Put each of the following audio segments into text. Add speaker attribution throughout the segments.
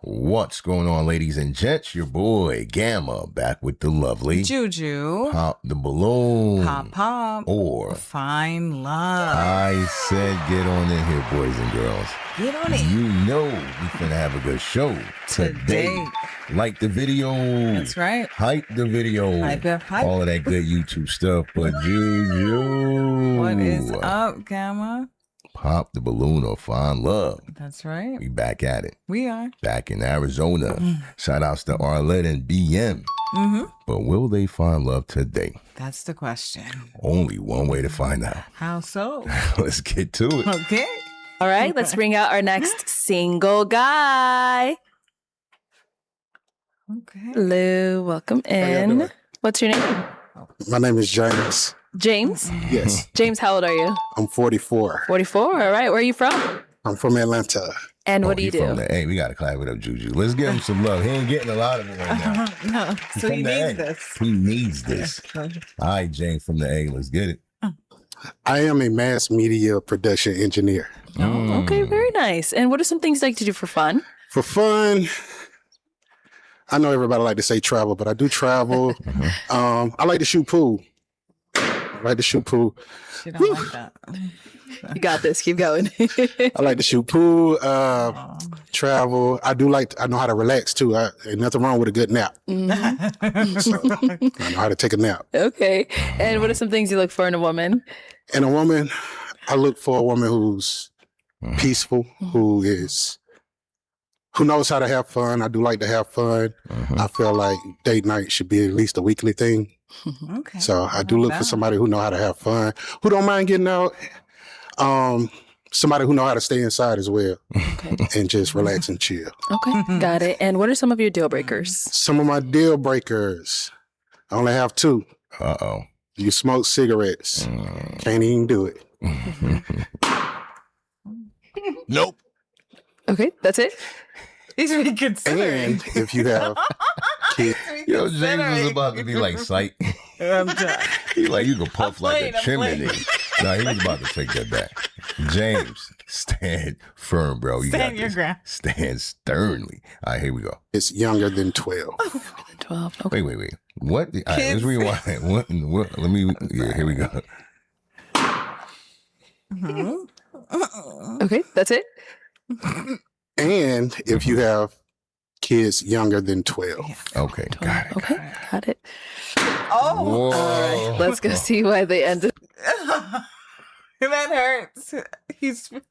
Speaker 1: What's going on, ladies and gents? Your boy Gamma back with the lovely
Speaker 2: Juju.
Speaker 1: Pop the balloon.
Speaker 2: Pop, pop.
Speaker 1: Or
Speaker 2: Find love.
Speaker 1: I said get on in here, boys and girls.
Speaker 2: Get on it.
Speaker 1: You know we finna have a good show today. Like the video.
Speaker 2: That's right.
Speaker 1: Hype the video.
Speaker 2: Hype.
Speaker 1: All of that good YouTube stuff. But Juju.
Speaker 2: What is up, Gamma?
Speaker 1: Pop the balloon or find love.
Speaker 2: That's right.
Speaker 1: We back at it.
Speaker 2: We are.
Speaker 1: Back in Arizona. Shout outs to Arlette and BM.
Speaker 2: Mm-hmm.
Speaker 1: But will they find love today?
Speaker 2: That's the question.
Speaker 1: Only one way to find out.
Speaker 2: How so?
Speaker 1: Let's get to it.
Speaker 2: Okay.
Speaker 3: All right, let's bring out our next single guy.
Speaker 2: Okay.
Speaker 3: Lou, welcome in. What's your name?
Speaker 4: My name is James.
Speaker 3: James?
Speaker 4: Yes.
Speaker 3: James, how old are you?
Speaker 4: I'm 44.
Speaker 3: 44, all right. Where are you from?
Speaker 4: I'm from Atlanta.
Speaker 3: And what do you do?
Speaker 1: Hey, we got to clap it up, Juju. Let's give him some love. He ain't getting a lot of it right now.
Speaker 2: No. So he needs this.
Speaker 1: He needs this. All right, James from the A. Let's get it.
Speaker 4: I am a mass media production engineer.
Speaker 3: Oh, okay, very nice. And what are some things you like to do for fun?
Speaker 4: For fun, I know everybody like to say travel, but I do travel. I like to shoot pool.
Speaker 2: She don't like that.
Speaker 3: You got this. Keep going.
Speaker 4: I like to shoot pool, travel. I know how to relax too. Ain't nothing wrong with a good nap.
Speaker 3: Mhm.
Speaker 4: So, I know how to take a nap.
Speaker 3: Okay. And what are some things you look for in a woman?
Speaker 4: In a woman, I look for a woman who's peaceful, who knows how to have fun. I do like to have fun. I feel like date night should be at least a weekly thing.
Speaker 2: Okay.
Speaker 4: So I do look for somebody who know how to have fun, who don't mind getting out. Somebody who know how to stay inside as well and just relax and chill.
Speaker 3: Okay, got it. And what are some of your deal breakers?
Speaker 4: Some of my deal breakers, I only have two.
Speaker 1: Uh-oh.
Speaker 4: You smoke cigarettes. Can't even do it.
Speaker 1: Nope.
Speaker 3: Okay, that's it.
Speaker 2: He's reconsidering.
Speaker 4: And if you have kids.
Speaker 1: Yo, James was about to be like, sight.
Speaker 2: I'm done.
Speaker 1: He like, you can puff like a chimney.
Speaker 2: playing.
Speaker 1: No, he was about to take that back. James, stand firm, bro. You
Speaker 2: Stand
Speaker 1: got
Speaker 2: your
Speaker 1: this.
Speaker 2: ground.
Speaker 1: Stand sternly. All right, here we go.
Speaker 4: It's younger than 12.
Speaker 3: 12. Okay.
Speaker 1: Wait. What? All right, let's rewind. What? Let me. Yeah, here we go.
Speaker 3: Okay, that's it.
Speaker 4: And if you have kids younger than 12.
Speaker 1: Okay, got it.
Speaker 3: Okay, got it.
Speaker 2: Oh,
Speaker 1: Whoa.
Speaker 3: All right, let's go see why they ended.
Speaker 2: that hurts.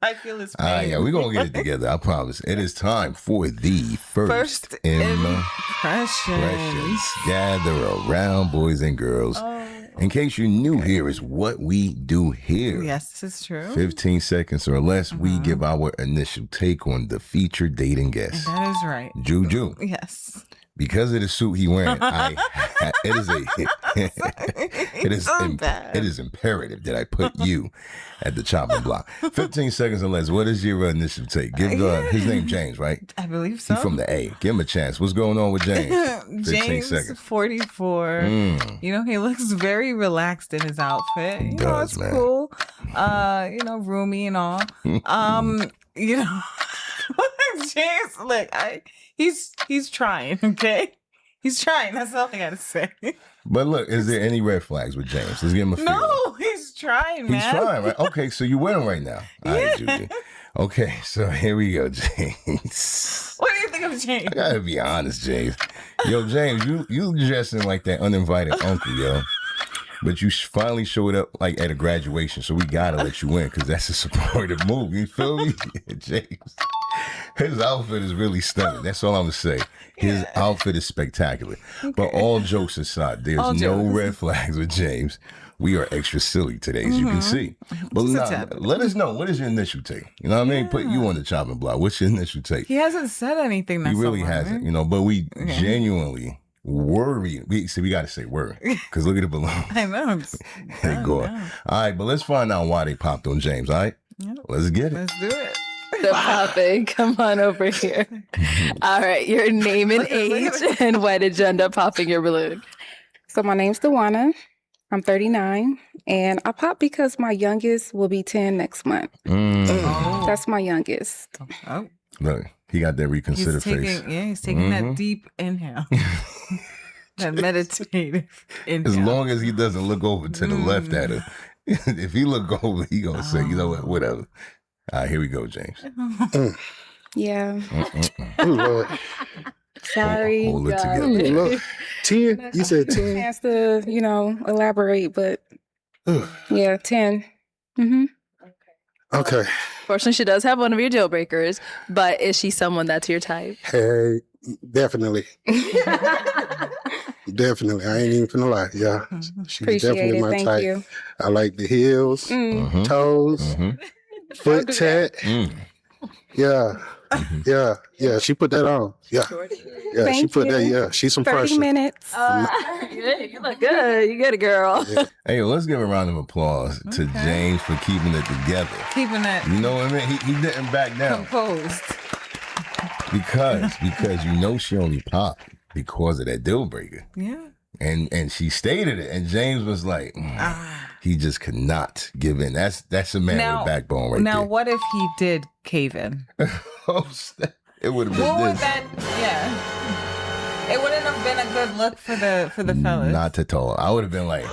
Speaker 2: I feel his pain.
Speaker 1: Yeah, we're going to get it together. I promise. It is time for the first
Speaker 2: impressions.
Speaker 1: Gather around, boys and girls. In case you're new, here is what we do here.
Speaker 2: Yes, this is true.
Speaker 1: 15 seconds or less, we give our initial take on the featured dating guest.
Speaker 2: That is right.
Speaker 1: Juju.
Speaker 2: Yes.
Speaker 1: Because of the suit he wearing, it is imperative that I put you at the chopping block. 15 seconds or less. What is your initial take? Give his name James, right?
Speaker 2: I believe so.
Speaker 1: He's from the A. Give him a chance. What's going on with James? 15
Speaker 2: James,
Speaker 1: seconds.
Speaker 2: 44. You know, he looks very relaxed in his outfit. You know,
Speaker 1: does,
Speaker 2: it's
Speaker 1: man.
Speaker 2: cool. Roomy and all. James, look, he's trying, okay? He's trying. That's all I gotta say.
Speaker 1: But look, is there any red flags with James? Let's give him a feel.
Speaker 2: No, he's trying, man.
Speaker 1: He's trying, right? Okay, so you win right now. All right, Judy. Okay, so here we go, James.
Speaker 2: What do you think of James?
Speaker 1: I gotta be honest, James. Yo, James, you dressing like that uninvited uncle, yo. But you finally showed up like at a graduation, so we gotta let you in because that's a supportive move. You feel me, James? His outfit is really stunning. That's all I'm gonna say. His outfit is spectacular. Okay. But all jokes aside, there's no red flags with James. We are extra silly today, as you can see. But let us know, what is your initial take? You know what I mean? Put you on the chopping block. What's your initial take?
Speaker 2: He hasn't said anything.
Speaker 1: He really hasn't, but we genuinely worry. We got to say worry because look at the balloon.
Speaker 2: I know.
Speaker 1: They go. All right, but let's find out why they popped on James. All right, let's get it.
Speaker 2: Let's do it.
Speaker 3: The popping, come on over here. All right, your name and age, and why did you end up popping your balloon?
Speaker 5: So my name's Dewana. I'm 39, and I popped because my youngest will be 10 next month. That's my youngest.
Speaker 2: Oh.
Speaker 1: Look, He got that reconsider
Speaker 2: He's
Speaker 1: face.
Speaker 2: taking, yeah, he's taking that deep inhale. That meditative inhale.
Speaker 1: As long as he doesn't look over to the left at her. If he look over, he gonna say, you know what, whatever. All right, here we go, James.
Speaker 5: Yeah.
Speaker 4: Oh, Lord.
Speaker 5: Sorry.
Speaker 1: Hold it
Speaker 5: God.
Speaker 1: together.
Speaker 4: Oh, Lord. 10? You said 10?
Speaker 5: Chance to, elaborate, but yeah, 10. Mm-hmm.
Speaker 4: Okay.
Speaker 3: Fortunately, she does have one of your deal breakers, but is she someone that's your type?
Speaker 4: Hey, definitely. Definitely. I ain't even finna lie. Yeah. She's
Speaker 5: Appreciate
Speaker 4: definitely
Speaker 5: it.
Speaker 4: my
Speaker 5: Thank
Speaker 4: type.
Speaker 5: you.
Speaker 4: I like the heels,
Speaker 5: Mm.
Speaker 4: toes, foot tat. Yeah. Yeah. She put that on. Yeah. Yeah.
Speaker 5: Thank
Speaker 4: she put that.
Speaker 5: you.
Speaker 4: Yeah. She's some
Speaker 5: 30
Speaker 4: pressure.
Speaker 5: minutes.
Speaker 3: You look good. You get it, girl.
Speaker 1: Hey, let's give a round of applause to James for keeping it together.
Speaker 2: Keeping that
Speaker 1: You know what I mean? He didn't back down
Speaker 2: composed.
Speaker 1: because you know she only popped because of that deal breaker.
Speaker 2: Yeah.
Speaker 1: And she stated it, and James was like, he just could not give in. That's a man with a backbone right
Speaker 2: Now,
Speaker 1: there.
Speaker 2: what if he did cave in?
Speaker 1: Oh, snap. It would have been
Speaker 2: What would
Speaker 1: this.
Speaker 2: that? Yeah. It wouldn't have been a good look for the fellas.
Speaker 1: Not at all. I would have been like,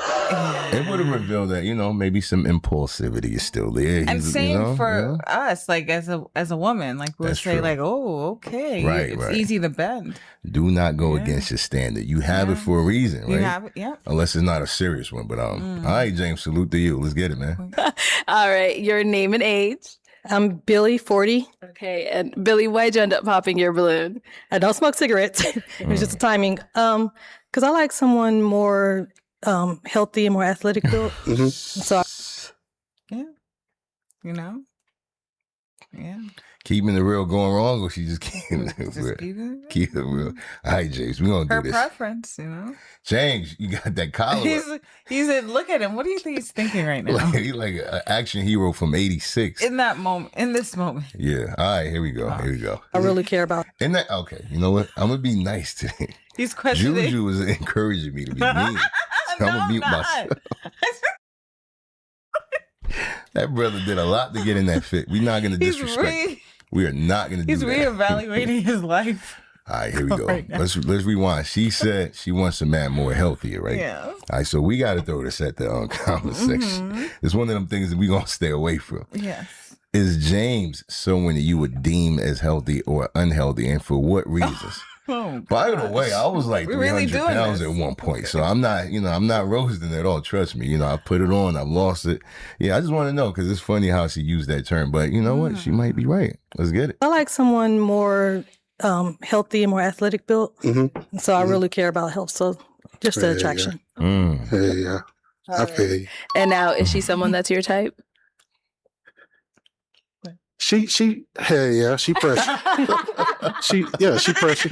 Speaker 1: it would have revealed that, maybe some impulsivity is still there.
Speaker 2: And same for us, like as a woman, like we'll
Speaker 1: That's
Speaker 2: say,
Speaker 1: true.
Speaker 2: like, oh, okay,
Speaker 1: Right,
Speaker 2: it's
Speaker 1: right.
Speaker 2: easy to bend.
Speaker 1: Do not go against your standard. You have it for a reason, right?
Speaker 2: You have it, yeah.
Speaker 1: Unless it's not a serious one. But all right, James, salute to you. Let's get it, man.
Speaker 3: All right, your name and age.
Speaker 6: I'm Billy, 40.
Speaker 3: Okay, and Billy, why'd you end up popping your balloon?
Speaker 6: I don't smoke cigarettes. It was just the timing. Because I like someone more healthy and more athletic built. So
Speaker 2: Yeah. Yeah.
Speaker 1: Keeping it real going wrong, or she just keeping it
Speaker 2: Just
Speaker 1: real?
Speaker 2: keep it.
Speaker 1: Keep it real. All right, James, we're going to
Speaker 2: Her
Speaker 1: do this.
Speaker 2: preference,
Speaker 1: James, you got that collar.
Speaker 2: He's look at him. What do you think he's thinking right now?
Speaker 1: He's like an action hero from 86.
Speaker 2: In that moment, in this moment.
Speaker 1: Yeah. All right, here we go. Here we go.
Speaker 6: I really care about
Speaker 1: Okay, you know what? I'm going to be nice today.
Speaker 2: He's questioning.
Speaker 1: Juju is encouraging me to be mean. So I'm going to mute myself. That brother did a lot to get in that fit. We're not going to disrespect. We are not going to do
Speaker 2: He's
Speaker 1: that.
Speaker 2: reevaluating his life.
Speaker 1: All right, here we go.
Speaker 2: Right now.
Speaker 1: Let's rewind. She said she wants a man more healthier, right?
Speaker 2: Yeah.
Speaker 1: All right, so we got to throw this at the conversation. It's one of them things that we're going to stay away from.
Speaker 2: Yes.
Speaker 1: Is James someone that you would deem as healthy or unhealthy, and for what reasons?
Speaker 2: Oh,
Speaker 1: By the way, I was like
Speaker 2: We're
Speaker 1: 300
Speaker 2: really doing
Speaker 1: pounds
Speaker 2: this.
Speaker 1: at one point, so I'm not, I'm not roasting at all. Trust me, I put it on, I've lost it. Yeah, I just want to know because it's funny how she used that term, but you know what? She might be right. Let's get it.
Speaker 6: I like someone more healthy and more athletic built. So I really care about health. So just the
Speaker 4: Yeah,
Speaker 6: attraction.
Speaker 4: Hey, yeah. I feel you.
Speaker 3: And now, is she someone that's your type?
Speaker 4: She, hey, yeah, she pressure. she pressure.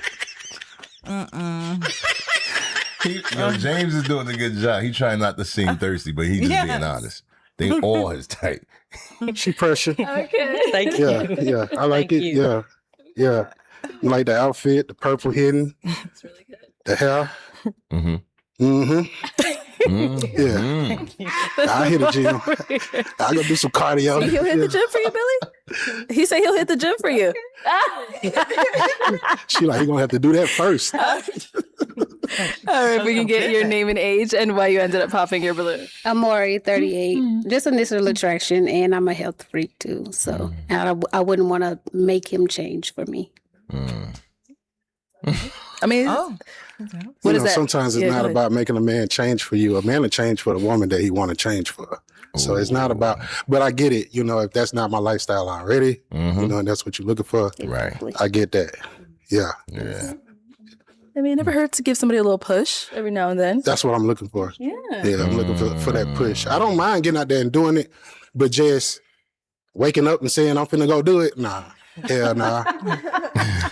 Speaker 1: James is doing a good job. He trying not to seem thirsty, but he's just being honest. They all his type.
Speaker 4: She pressure.
Speaker 3: Okay.
Speaker 6: Thank you.
Speaker 4: Yeah. I like
Speaker 6: Thank
Speaker 4: it.
Speaker 6: you.
Speaker 4: Yeah. You like the outfit, the purple hidden,
Speaker 3: That's really good.
Speaker 4: the hair.
Speaker 1: Mm-hmm.
Speaker 4: Yeah. I hit a gym. I go do some cardio.
Speaker 3: He'll hit the gym for you, Billy? He said he'll hit the gym for you.
Speaker 4: She like, he gonna have to do that first.
Speaker 3: All right, we can get your name and age and why you ended up popping your balloon.
Speaker 7: Amori, 38. Just initial attraction, and I'm a health freak too. So I wouldn't want to make him change for me.
Speaker 3: I mean, what is that?
Speaker 4: Sometimes it's
Speaker 3: Yeah, go
Speaker 4: not
Speaker 3: ahead.
Speaker 4: about making a man change for you. A man will change for the woman that he want to change for. So it's not about, but I get it. If that's not my lifestyle already, and that's what you're looking for,
Speaker 1: Right.
Speaker 4: I get that. Yeah.
Speaker 1: Yeah.
Speaker 3: I mean, it never hurts to give somebody a little push every now and then.
Speaker 4: That's what I'm looking for.
Speaker 3: Yeah.
Speaker 4: Yeah, I'm looking for that push. I don't mind getting out there and doing it, but just waking up and saying I'm finna go do it, nah. Hell nah.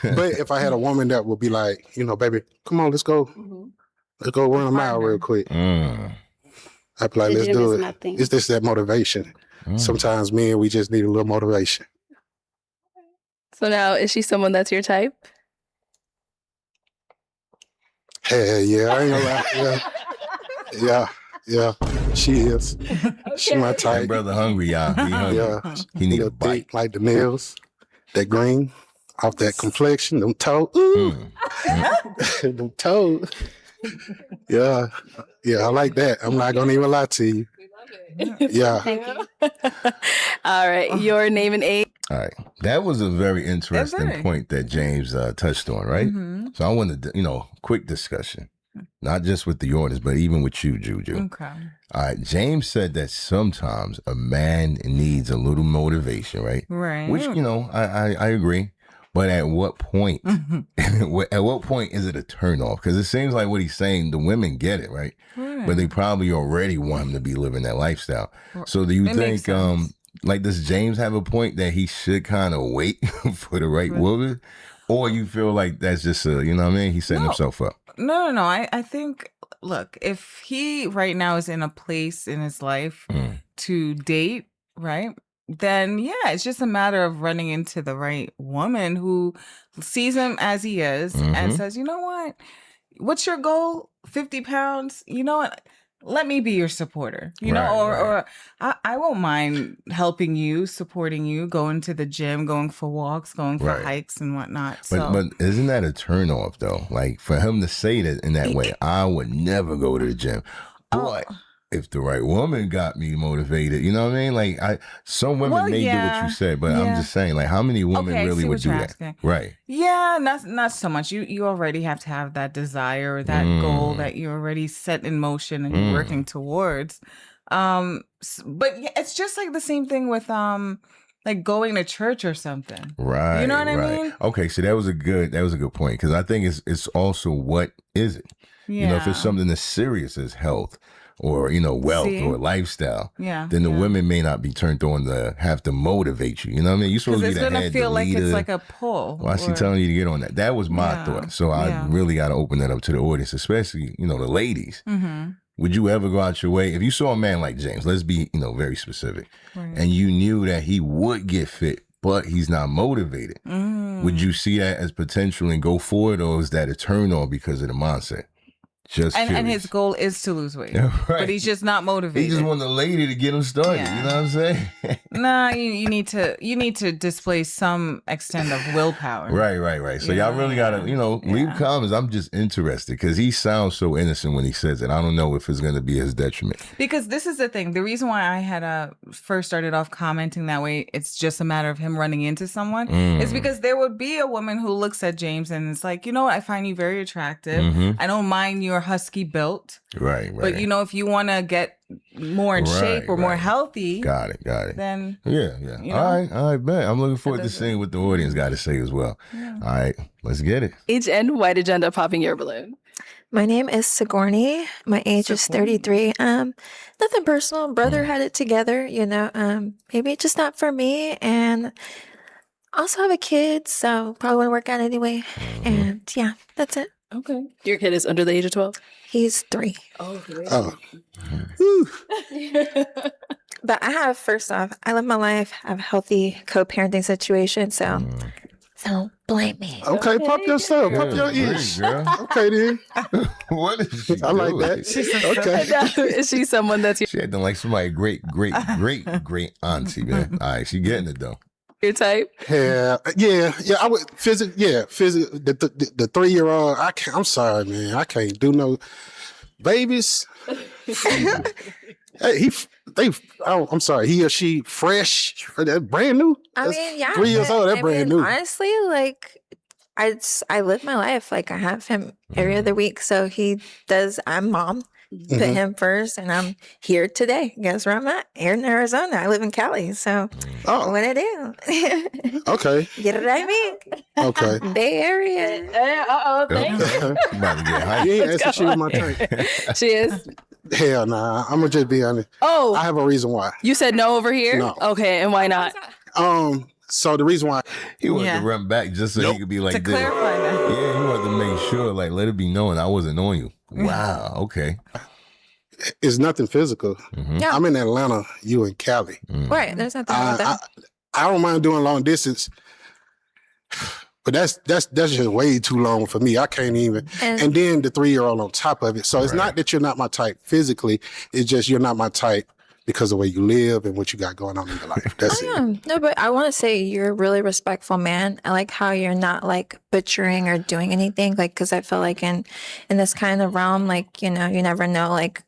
Speaker 4: But if I had a woman that would be like, baby, come on, let's go. Let's go run a mile real quick. I'd be like,
Speaker 7: The
Speaker 4: let's
Speaker 7: gym
Speaker 4: do
Speaker 7: is
Speaker 4: it.
Speaker 7: my thing.
Speaker 4: It's just that motivation. Sometimes men, we just need a little motivation.
Speaker 3: So now, is she someone that's your type?
Speaker 4: Hey, yeah, I ain't gonna lie. Yeah, she is. She my
Speaker 1: That
Speaker 4: type.
Speaker 1: brother hungry, y'all. He hungry.
Speaker 4: Yeah.
Speaker 1: He need a
Speaker 4: Thick,
Speaker 1: bite.
Speaker 4: like the nails, that green. off that complexion, them toes. Ooh. Them toes. Yeah. Yeah, I like that. I'm not gonna even lie to you. Yeah.
Speaker 7: Thank you.
Speaker 3: All right, your name and age.
Speaker 1: All right. That was a very interesting
Speaker 2: very.
Speaker 1: point that James touched on, right?
Speaker 2: Mhm.
Speaker 1: So I wanted to, quick discussion, not just with the audience, but even with you, Juju.
Speaker 2: Okay.
Speaker 1: All right. James said that sometimes a man needs a little motivation, right?
Speaker 2: Right.
Speaker 1: Which, I agree. But at what point, at what point is it a turnoff? Because it seems like what he's saying, the women get it, right? But they probably already want him to be living that lifestyle. So do you
Speaker 2: It makes
Speaker 1: think,
Speaker 2: sense.
Speaker 1: like, does James have a point that he should kind of wait for the right woman? Or you feel like that's just he's setting himself up?
Speaker 2: No. I think, look, if he right now is in a place in his life to date, right? Then it's just a matter of running into the right woman who sees him as he is and says, you know what? What's your goal? 50 pounds? You know what? Let me be your supporter, or I won't mind helping you, supporting you, going to the gym, going for walks, going for hikes and whatnot.
Speaker 1: But isn't that a turnoff though? Like for him to say that in that way, I would never go to the gym. But if the right woman got me motivated, you know what I mean? Like some women may do what you said, but I'm just saying, like, how many women really would do that?
Speaker 2: Asking.
Speaker 1: Right.
Speaker 2: Yeah, not so much. You already have to have that desire or that goal that you already set in motion and you're working towards. But it's just like the same thing with like going to church or something.
Speaker 1: Right.
Speaker 2: You know what I mean?
Speaker 1: Okay, so that was a good point because I think it's also what is it?
Speaker 2: Yeah.
Speaker 1: If it's something as serious as health or wealth or lifestyle, then the women may not be turned on to have to motivate you. You know what I mean? You're supposed to be the head,
Speaker 2: it's gonna feel
Speaker 1: the
Speaker 2: like
Speaker 1: leader.
Speaker 2: it's like a pull.
Speaker 1: Why is she telling you to get on that? That was my thought. So I really got to open that up to the audience, especially the ladies.
Speaker 2: Mm-hmm.
Speaker 1: Would you ever go out your way if you saw a man like James? Let's be very specific, and you knew that he would get fit, but he's not motivated. Would you see that as potential and go for it, or is that a turn on because of the mindset?
Speaker 2: And his goal is to lose weight, but he's just not motivated.
Speaker 1: He just want the lady to get him started.
Speaker 2: Yeah.
Speaker 1: You know what I'm saying?
Speaker 2: Nah, you need to display some extent of willpower.
Speaker 1: Right. So y'all really gotta, leave comments. I'm just interested because he sounds so innocent when he says it. I don't know if it's gonna be his detriment.
Speaker 2: Because this is the thing. The reason why I had first started off commenting that way, it's just a matter of him running into someone, is because there would be a woman who looks at James and it's like, I find you very attractive. I don't mind your husky built.
Speaker 1: Right.
Speaker 2: But if you want to get more in shape or more healthy,
Speaker 1: got it. Then
Speaker 2: yeah.
Speaker 1: All right, bet. I'm looking forward to seeing what the audience got to say as well. Yeah. All right, let's get it.
Speaker 3: Age and why did you end up popping your balloon?
Speaker 8: My name is Sigourney. My age is 33. Nothing personal. Brother had it together, maybe just not for me. And also have a kid, so probably want to work out anyway. And yeah, that's it.
Speaker 3: Okay. Your kid is under the age of 12?
Speaker 8: He's 3.
Speaker 3: Oh, great.
Speaker 4: Oh.
Speaker 8: But first off, I live my life. I have a healthy co-parenting situation, so don't blame me.
Speaker 4: Okay, pop your stuff. Pop your
Speaker 1: Great,
Speaker 4: ears.
Speaker 1: girl.
Speaker 4: Okay, then.
Speaker 1: What is she
Speaker 4: I like
Speaker 1: doing?
Speaker 4: that.
Speaker 3: Okay. Is she someone that's
Speaker 1: She acting like somebody great auntie, man. All right, she getting it though.
Speaker 3: your type?
Speaker 4: Yeah. I would physic. The 3-year-old. I'm sorry, man. I can't do no babies. I'm sorry. He or she fresh. That brand new.
Speaker 8: I mean, yeah.
Speaker 4: 3 years old. That brand new.
Speaker 8: Honestly, like I live my life. Like I have him every other week. So I'm mom. Put him first, and I'm here today. Guess where I'm at? Here in Arizona. I live in Cali, so what I do?
Speaker 4: Okay.
Speaker 8: Get it I mean?
Speaker 4: Okay.
Speaker 8: Bay Area.
Speaker 3: Thanks.
Speaker 1: She about to get hyped.
Speaker 4: You ain't asking she was my type.
Speaker 3: She is?
Speaker 4: Hell nah. I'm gonna just be honest.
Speaker 3: Oh.
Speaker 4: I have a reason why.
Speaker 3: You said no over here?
Speaker 4: No.
Speaker 3: Okay, and why not?
Speaker 4: So the reason why
Speaker 1: He wanted to run back just so he could be like
Speaker 2: to
Speaker 1: this.
Speaker 2: clarify that.
Speaker 1: Yeah, he wanted to make sure, like, let it be known I wasn't on you. Wow. Okay.
Speaker 4: it's nothing physical.
Speaker 8: Yeah.
Speaker 4: I'm in Atlanta, you in Cali.
Speaker 8: Right. There's nothing wrong with that.
Speaker 4: I don't mind doing long distance, but that's just way too long for me. I can't even. And then the 3-year-old on top of it. So it's not that you're not my type physically. It's just you're not my type because of the way you live and what you got going on in your life. That's it.
Speaker 8: No, but I want to say you're a really respectful man. I like how you're not like butchering or doing anything, like, because I feel like in this kind of realm, like, you never know, like,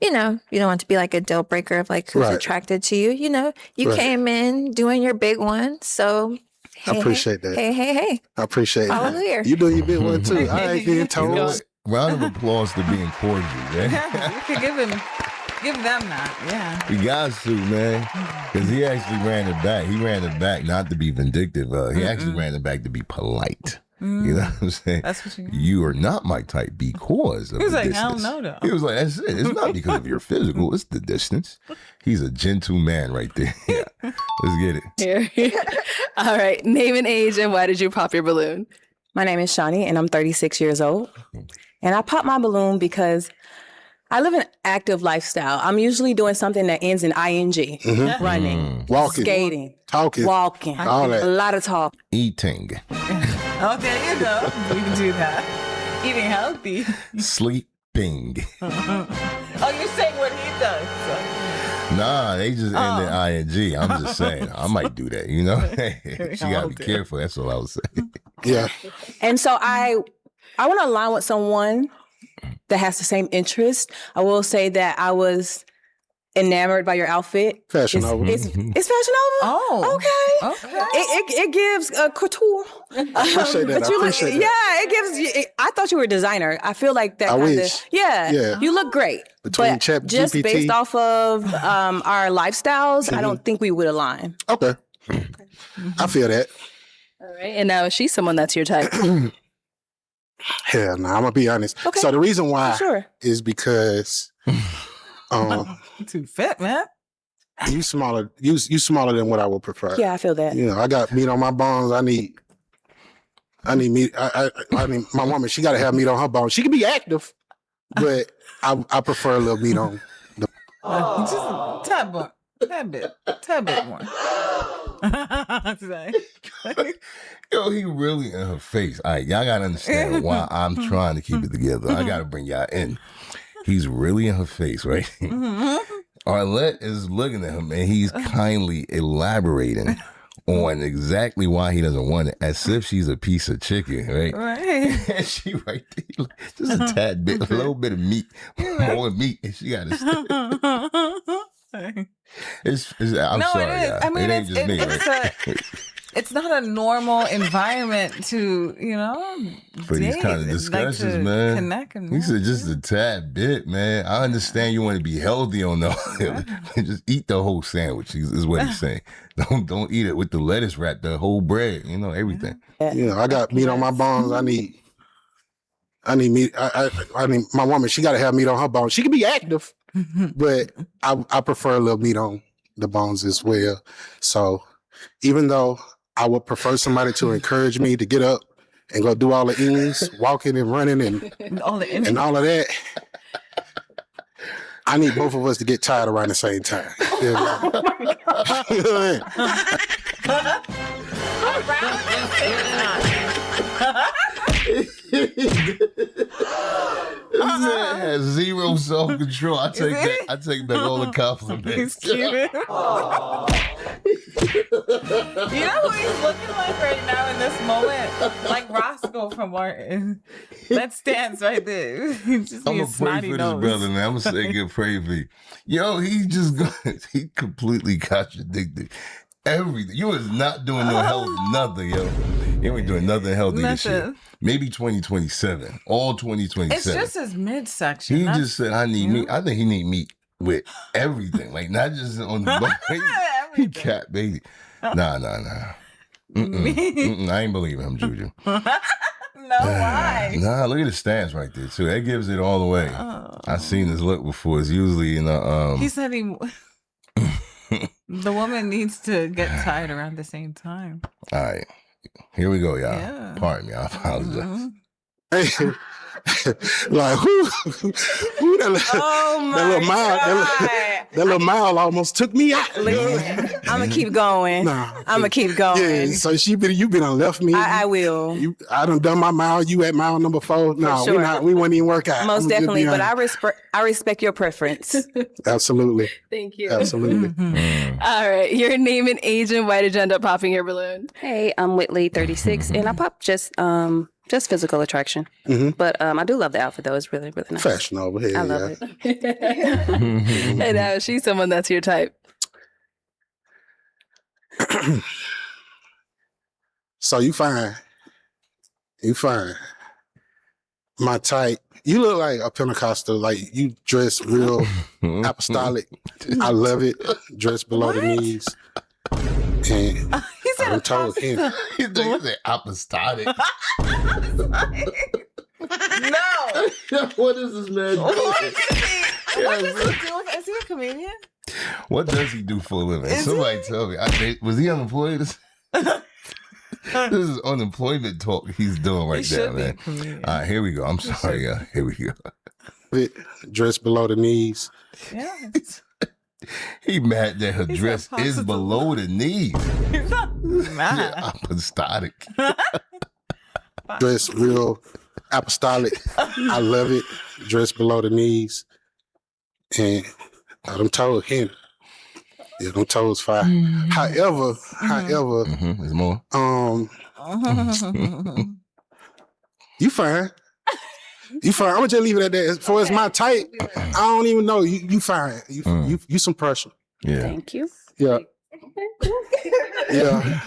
Speaker 8: you don't want to be like a deal breaker of like who's attracted to you. You came in doing your big one, so.
Speaker 4: I appreciate that.
Speaker 8: Hey.
Speaker 4: I appreciate
Speaker 8: Hallelujah.
Speaker 4: that. You doing your big one too. I ain't getting told.
Speaker 1: Round of applause to being cordial, man.
Speaker 2: You can give them that. Yeah.
Speaker 1: We got to, man. Because he actually ran it back. He ran it back not to be vindictive. He actually ran it back to be polite. You know what I'm saying?
Speaker 2: That's what
Speaker 1: you are not my type because of
Speaker 2: He was
Speaker 1: the
Speaker 2: like,
Speaker 1: distance.
Speaker 2: hell no, though.
Speaker 1: He was like, that's it. It's not because of your physical. It's the distance. He's a gentle man right there. Yeah. Let's get it.
Speaker 3: Here. All right. Name and age, and why did you pop your balloon?
Speaker 9: My name is Shawnee, and I'm 36 years old. And I popped my balloon because I live an active lifestyle. I'm usually doing something that ends in ing, running,
Speaker 4: walking,
Speaker 9: skating,
Speaker 4: talking,
Speaker 9: walking,
Speaker 4: all that.
Speaker 9: A lot of talk.
Speaker 1: Eating.
Speaker 2: Oh, there you go. We can do that. Eating healthy.
Speaker 1: Sleeping.
Speaker 2: Oh, you're saying what he does. So.
Speaker 1: Nah, they just ended ing. I'm just saying, I might do that, She got to be careful. That's all I was saying.
Speaker 4: Yeah.
Speaker 9: And so I want to align with someone that has the same interest. I will say that I was enamored by your outfit.
Speaker 4: Fashion Nova.
Speaker 9: It's Fashion Nova?
Speaker 2: Oh.
Speaker 9: Okay. It gives a couture.
Speaker 4: I appreciate that.
Speaker 9: But you
Speaker 4: appreciate
Speaker 9: look,
Speaker 4: that.
Speaker 9: yeah, it gives. I thought you were a designer. I feel like that.
Speaker 4: I
Speaker 9: kinda,
Speaker 4: wish.
Speaker 9: Yeah. You look great.
Speaker 4: Between
Speaker 9: but
Speaker 4: Chat
Speaker 9: just
Speaker 4: GPT.
Speaker 9: based off of our lifestyles, I don't think we would align.
Speaker 4: Okay. I feel that.
Speaker 3: All right. And now is she someone that's your type?
Speaker 4: Hell no, I'm gonna be honest.
Speaker 9: Okay.
Speaker 4: So the reason why
Speaker 9: Sure.
Speaker 4: is because
Speaker 2: Too fit, man.
Speaker 4: you smaller than what I would prefer.
Speaker 9: Yeah, I feel that.
Speaker 4: I got meat on my bones. I need meat. I need my woman. She got to have meat on her bones. She can be active, but I prefer a little meat on.
Speaker 2: Just a tad bit more.
Speaker 1: Yo, he really in her face. All right, y'all gotta understand why I'm trying to keep it together. I gotta bring y'all in. He's really in her face, right? Arlette is looking at him and he's kindly elaborating on exactly why he doesn't want it, as if she's a piece of chicken, right?
Speaker 2: Right.
Speaker 1: And she right there, just a tad bit, a little bit of meat, more meat, and she got to. I'm sorry,
Speaker 2: it is.
Speaker 1: y'all.
Speaker 2: I mean,
Speaker 1: it ain't just me, right?
Speaker 2: It's not a normal environment to,
Speaker 1: For these kind of discussions, man.
Speaker 2: Connect and
Speaker 1: He said just a tad bit, man. I understand you want to be healthy on the just eat the whole sandwich is what he's saying. Don't eat it with the lettuce wrap, the whole bread, everything.
Speaker 4: I got meat on my bones. I need meat. I need my woman. She got to have meat on her bones. She can be active, but I prefer a little meat on the bones as well. So even though I would prefer somebody to encourage me to get up and go do all the ings, walking and running and all of that. I need both of us to get tired around the same time. You know
Speaker 1: This man has zero self-control. I take back all the compliments.
Speaker 2: He's cute. You know who he's looking like right now in this moment? Like Roscoe from Martin. That stands right there. He's just
Speaker 1: I'm
Speaker 2: being
Speaker 1: gonna pray
Speaker 2: snotty
Speaker 1: for
Speaker 2: nose.
Speaker 1: this brother, man. I'm gonna say good pray for you. Yo, he completely contradicted everything. You was not doing no health, nothing, yo. You ain't doing nothing healthy this year. Maybe 2027. All 2027.
Speaker 2: It's just his midsection.
Speaker 1: He just said, I need meat. I think he need meat with everything. Like, not just on the bone. He cat baby. Nah. I ain't believing him, Juju.
Speaker 2: No, why?
Speaker 1: Nah, look at the stance right there, too. That gives it all away. I've seen this look before. It's usually in a...
Speaker 2: He said the woman needs to get tired around the same time.
Speaker 1: All right. Here we go, y'all. Yeah. Pardon me. I apologize.
Speaker 4: Like who that little
Speaker 2: God.
Speaker 4: That little mile almost took me out.
Speaker 9: I'm gonna keep going.
Speaker 4: Nah.
Speaker 9: I'm gonna keep going.
Speaker 4: Yeah, so you been done left me.
Speaker 9: I will.
Speaker 4: I done my mile. You at mile number 4. No,
Speaker 9: sure.
Speaker 4: we wouldn't even work out.
Speaker 9: Most
Speaker 4: I'ma just
Speaker 9: definitely,
Speaker 4: be
Speaker 9: but
Speaker 4: honest.
Speaker 9: I respect your preference.
Speaker 4: Absolutely.
Speaker 3: Thank you.
Speaker 4: Absolutely.
Speaker 3: All right. Your name and age, and why did you end up popping your balloon?
Speaker 5: Hey, I'm Whitley, 36, and I pop just physical attraction. But I do love the outfit though. It's really, really nice.
Speaker 4: Fashion over here.
Speaker 5: I love it.
Speaker 3: And now is she someone that's your type?
Speaker 4: So you fine. You fine. My type. You look like a Pentecostal. Like you dress real apostolic. I love it. Dress below the knees. And I'm told him.
Speaker 1: He said apostolic.
Speaker 2: No.
Speaker 1: What is this man doing?
Speaker 2: What does he do? Is he a comedian?
Speaker 1: What does he do for a living? Somebody tell me. Was he unemployed? This is unemployment talk he's doing right now, man. All right, here we go. I'm sorry. Here we go.
Speaker 4: Dress below the knees.
Speaker 2: Yes.
Speaker 1: He mad that her dress is below the knees.
Speaker 2: He's not mad.
Speaker 1: Apostolic.
Speaker 4: Dress real apostolic. I love it. Dress below the knees. And I'm told him. Yeah, them toes fire. However,
Speaker 1: there's more.
Speaker 4: You fine. You fine. I'm gonna just leave it at that. As far as my type, I don't even know. You fine. You some pressure.
Speaker 1: Yeah.
Speaker 5: Thank you.
Speaker 4: Yeah. Yeah.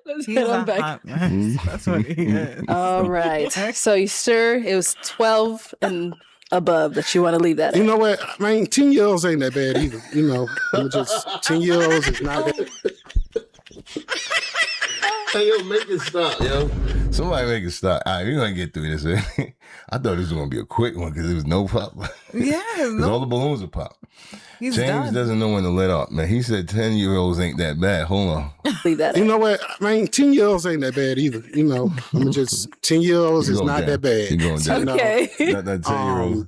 Speaker 3: Let's
Speaker 2: He's
Speaker 3: head on
Speaker 2: a
Speaker 3: back.
Speaker 2: hot mess. That's what he is.
Speaker 3: All right. So you sure it was 12 and above that you want to leave that
Speaker 4: You
Speaker 3: at?
Speaker 4: know what? I mean, 10-year-olds ain't that bad either. You know, I'm just 10-year-olds is not that.
Speaker 1: Hey, yo, make it stop, yo. Somebody make it stop. All right, we're going to get through this. I thought this was going to be a quick one because there was no pop.
Speaker 2: Yeah.
Speaker 1: Because all the balloons are pop.
Speaker 2: He's
Speaker 1: James
Speaker 2: done.
Speaker 1: doesn't know when to let off. Man, he said 10-year-olds ain't that bad. Hold on.
Speaker 3: Leave that
Speaker 4: You
Speaker 3: at.
Speaker 4: know what? I mean, 10-year-olds ain't that bad either. You know, I'm just 10-year-olds
Speaker 1: You
Speaker 4: is
Speaker 1: going
Speaker 4: not
Speaker 1: down.
Speaker 4: that bad.
Speaker 1: You going down.
Speaker 4: You know?
Speaker 3: Okay.
Speaker 1: Not that 10-year-old.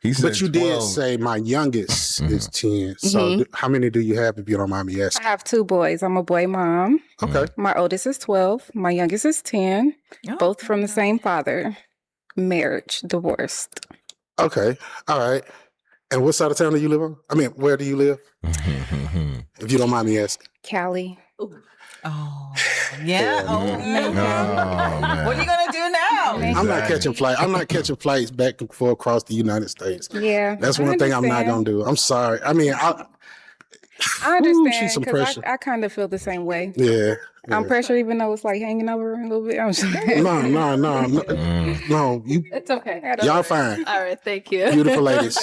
Speaker 1: He said
Speaker 4: But you
Speaker 1: 12.
Speaker 4: did say my youngest is 10. So how many do you have if you don't mind me
Speaker 5: I
Speaker 4: asking?
Speaker 5: have 2 boys. I'm a boy mom.
Speaker 4: Okay.
Speaker 5: My oldest is 12. My youngest is 10.
Speaker 2: Oh.
Speaker 5: Both from the same father. Marriage, divorced.
Speaker 4: Okay. All right. And what side of town do you live on? I mean, where do you live? If you don't mind me asking.
Speaker 5: Cali.
Speaker 2: Oh, yeah. Oh,
Speaker 1: man.
Speaker 2: What are you gonna do now?
Speaker 4: I'm not catching flights. I'm not catching flights back and forth across the United States.
Speaker 5: Yeah.
Speaker 4: That's
Speaker 5: I
Speaker 4: one thing I'm not
Speaker 5: understand.
Speaker 4: gonna do. I'm sorry. I mean,
Speaker 5: I
Speaker 4: Ooh,
Speaker 5: understand
Speaker 4: she's some
Speaker 5: because
Speaker 4: pressure.
Speaker 5: I kind of feel the same way.
Speaker 4: yeah.
Speaker 5: I'm pressured even though it's like hanging over a little bit. I'm just
Speaker 4: No. No, you
Speaker 3: It's okay.
Speaker 4: y'all fine.
Speaker 3: All right. Thank you.
Speaker 4: Beautiful ladies.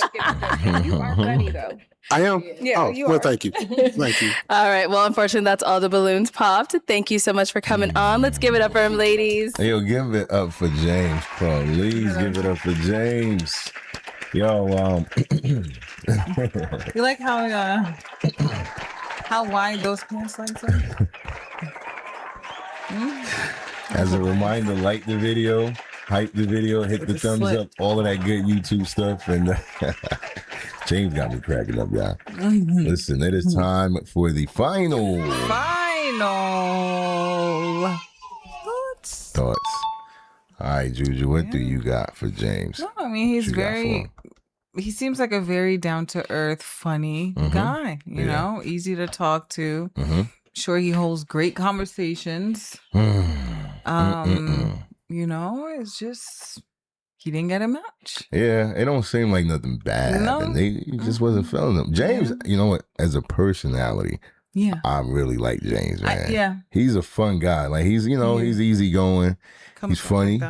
Speaker 5: You are funny though.
Speaker 4: I am?
Speaker 5: Yeah,
Speaker 4: oh,
Speaker 5: you
Speaker 4: well,
Speaker 5: are.
Speaker 4: thank you. Thank you.
Speaker 3: All right. Well, unfortunately, that's all the balloons popped. Thank you so much for coming on. Let's give it up for him, ladies.
Speaker 1: Hey, yo, give it up for James. Please give it up for James. Yo,
Speaker 2: You like how wide those pants legs are?
Speaker 1: as a reminder, like the video, hype the video, hit the thumbs
Speaker 2: slip.
Speaker 1: up, all of that good YouTube stuff. And James got me cracking up, y'all. Listen, it is time for the final
Speaker 2: Thoughts?
Speaker 1: thoughts. All right, Juju, what do you got for James?
Speaker 2: No, I mean he's
Speaker 1: What you got
Speaker 2: very. He seems like a very down to earth, funny guy. You know, easy to talk to. Sure, he holds great conversations. You know, it's just he didn't get a match.
Speaker 1: Yeah, it don't seem like nothing bad
Speaker 2: No.
Speaker 1: happened. He just wasn't feeling them. James, you know what? As a personality,
Speaker 2: Yeah.
Speaker 1: I really like James, man.
Speaker 2: Yeah.
Speaker 1: He's a fun guy. Like he's easygoing. He's funny.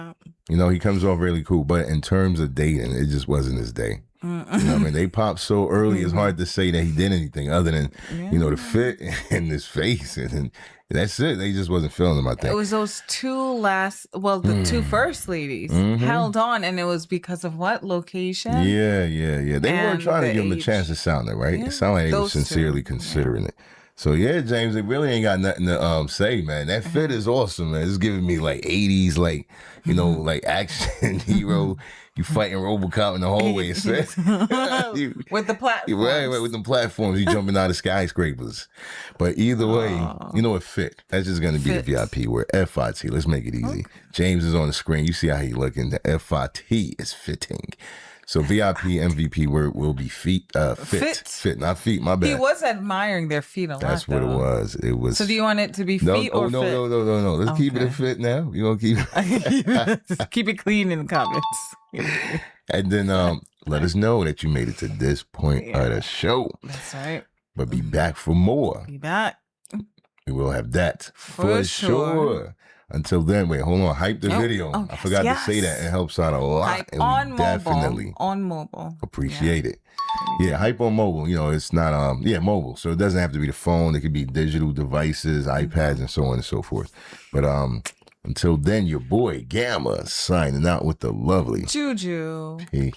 Speaker 1: You know, he comes off really cool. But in terms of dating, it just wasn't his day. You know what I mean? They popped so early, it's hard to say that he did anything other than, you know, the fit and his face. And that's it. They just wasn't feeling him, I think.
Speaker 2: It was those the 2 first ladies held on, and it was because of what? Location?
Speaker 1: Yeah. They weren't
Speaker 2: And
Speaker 1: trying to
Speaker 2: the
Speaker 1: give him a
Speaker 2: age.
Speaker 1: chance to sound it, right?
Speaker 2: Yeah,
Speaker 1: It sounded like they were
Speaker 2: those two.
Speaker 1: sincerely considering it. So yeah, James, it really ain't got nothing to say, man. That fit is awesome, man. It's giving me like 80s, like, you know, like action hero. You fighting RoboCop in the hallway.
Speaker 2: With the platforms.
Speaker 1: Right, with the platforms. You jumping out of skyscrapers. But either way, you know, it fit. That's just going to be the VIP word. FIT. Let's make it easy. Okay. James is on the screen. You see how he looking. The FIT is fitting. So VIP MVP word will be fit, not feet. My bad.
Speaker 2: He was admiring their feet a lot.
Speaker 1: That's what it was. It was.
Speaker 2: So do you want it to be feet or fit?
Speaker 1: No. Let's keep it a fit now. You gonna
Speaker 2: keep it clean in the comments.
Speaker 1: And then let us know that you made it to this point of the show.
Speaker 2: That's right.
Speaker 1: But be back for more.
Speaker 2: Be back.
Speaker 1: We will have that for sure. Until then, wait, hold on. Hype the video. I forgot to say that. It helps out a lot.
Speaker 2: Hype
Speaker 1: and
Speaker 2: on
Speaker 1: definitely
Speaker 2: mobile. On mobile.
Speaker 1: Appreciate it. Yeah, hype on mobile. You know, it's not mobile. So it doesn't have to be the phone. It could be digital devices, iPads, and so on and so forth. But until then, your boy Gamma signing out with the lovely
Speaker 2: Juju.
Speaker 1: Peace.